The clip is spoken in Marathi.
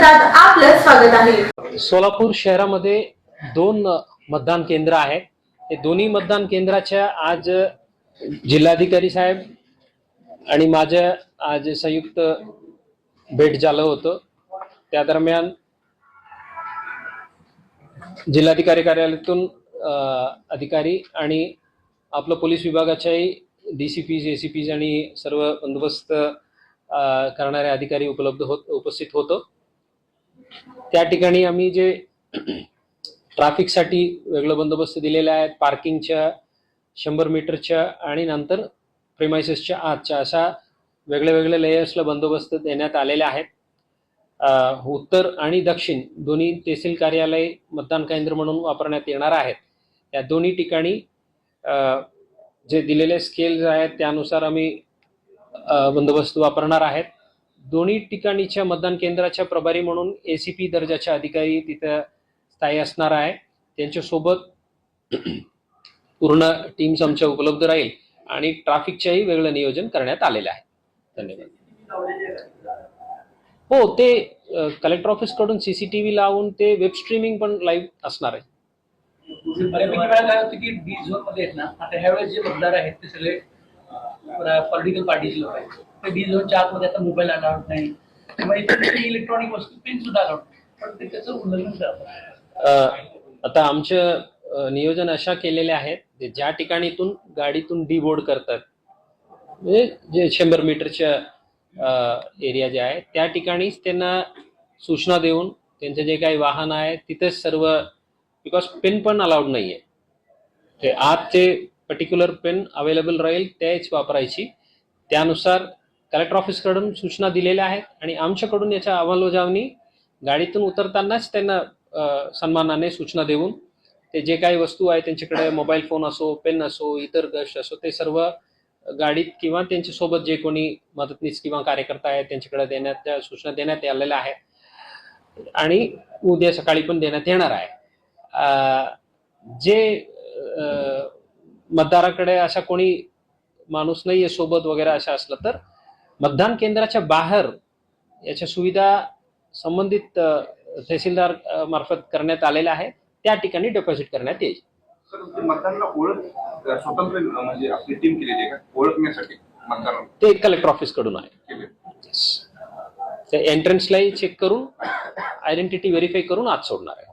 समाचारात आपलं स्वागत आहे। सोलापूर शहरामध्ये 2 मतदान केंद्र आहेत। हे दोन्ही मतदान केंद्राच्या आज जिल्हाधिकारी साहेब आणि माझ्या आज संयुक्त भेट झालं होतं। त्या दरम्यान जिल्हाधिकारी कार्यालयातून अधिकारी आणि आपलं पोलीस विभागाच्याही डीसीपीज एसीपीज आणि सर्व बंदोबस्त करणारे अधिकारी उपस्थित होतो। त्या ठिकाणी आम्ही जे ट्रॅफिकसाठी वेगळं बंदोबस्त दिलेला आहे, पार्किंगच्या 100 मीटरच्या आणि नंतर प्रेमाइसेसच्या आतच्या अशा वेगळ्या लेयर्सला बंदोबस्त देण्यात आलेले आहेत। उत्तर आणि दक्षिण दोन्ही तहसील कार्यालय मतदान केंद्र म्हणून वापरण्यात येणार आहेत। या दोन्ही ठिकाणी जे दिलेले स्केल्स आहेत त्यानुसार आम्ही बंदोबस्त वापरणार आहेत। दोन्ही ठिकाणीच्या मतदान केंद्राच्या प्रभारी म्हणून एसीपी दर्जाचे अधिकारी तिथे स्थायी असणार आहे। त्यांच्यासोबत पूर्ण टीम्स आमच्या उपलब्ध राहील आणि ट्रॅफिकचेही वेगळं नियोजन करण्यात आलेलं आहे। धन्यवाद। हो, ते कलेक्टर ऑफिस कडून सीसीटीव्ही लावून ते वेब स्ट्रीमिंग पण लाईव्ह असणार आहे। बऱ्यापैकी वेळा काय होतं की डी झोन मध्ये आहेत ना, आता ह्यावेळेस जे मतदार आहेत ते सगळे पॉलिटिकल पार्टीचे लोक आहेत। ते डी झोनच्या आतमध्ये आता मोबाईल अलाउड नाही, किंवा इतर इलेक्ट्रॉनिक वस्तू पेन सुद्धा अलाउड नाही, पण ते त्याचं उल्लंघन करतात। आता आमचं नियोजन अशा केलेले आहेत ज्या ठिकाणीतून गाडीतून डी बोर्ड करतात, म्हणजे जे 100 मीटरच्या एरिया जे आहे त्या ठिकाणीच त्यांना सूचना देऊन त्यांचे जे काही वाहन आहे तिथेच सर्व, बिकॉज पेन पण अलाउड नाहीये, ते आतचे पर्टिक्युलर पेन अवेलेबल राहील त्याच वापरायची। त्यानुसार कलेक्टर ऑफिस कडून सूचना दिलेल्या आहेत आणि आमच्याकडून याच्या अंमलबजावणी गाडीतून उतरतानाच त्यांना सन्मानाने सूचना देऊन ते जे काही वस्तू आहे त्यांच्याकडे मोबाईल फोन असो, पेन असो, इतर गोष्ट असो, ते सर्व गाडीत किंवा त्यांच्यासोबत जे कोणी मदतनीस किंवा कार्यकर्ता आहेत त्यांच्याकडे देण्याच्या सूचना देण्यात आलेल्या आहेत आणि उद्या सकाळी पण देण्यात येणार आहे। जे मतदाराकडे असा कोणी माणूस नाहीये सोबत वगैरे असं असलं तर मतदान केंद्राच्या बाहेर याच्या सुविधा संबंधित तहसीलदार मार्फत करण्यात आलेल्या आहेत, त्या ठिकाणी डिपॉझिट करण्यात येईल। सर, मतदारांना ओळख स्वतंत्र म्हणजे आपली टीम केलेली आहे का ओळखण्यासाठी मतदारांना? ते कलेक्टर ऑफिस कडून आहे। ते एंट्रन्सलाही चेक करून आयडेंटिटी व्हेरीफाय करून आत सोडणार आहे।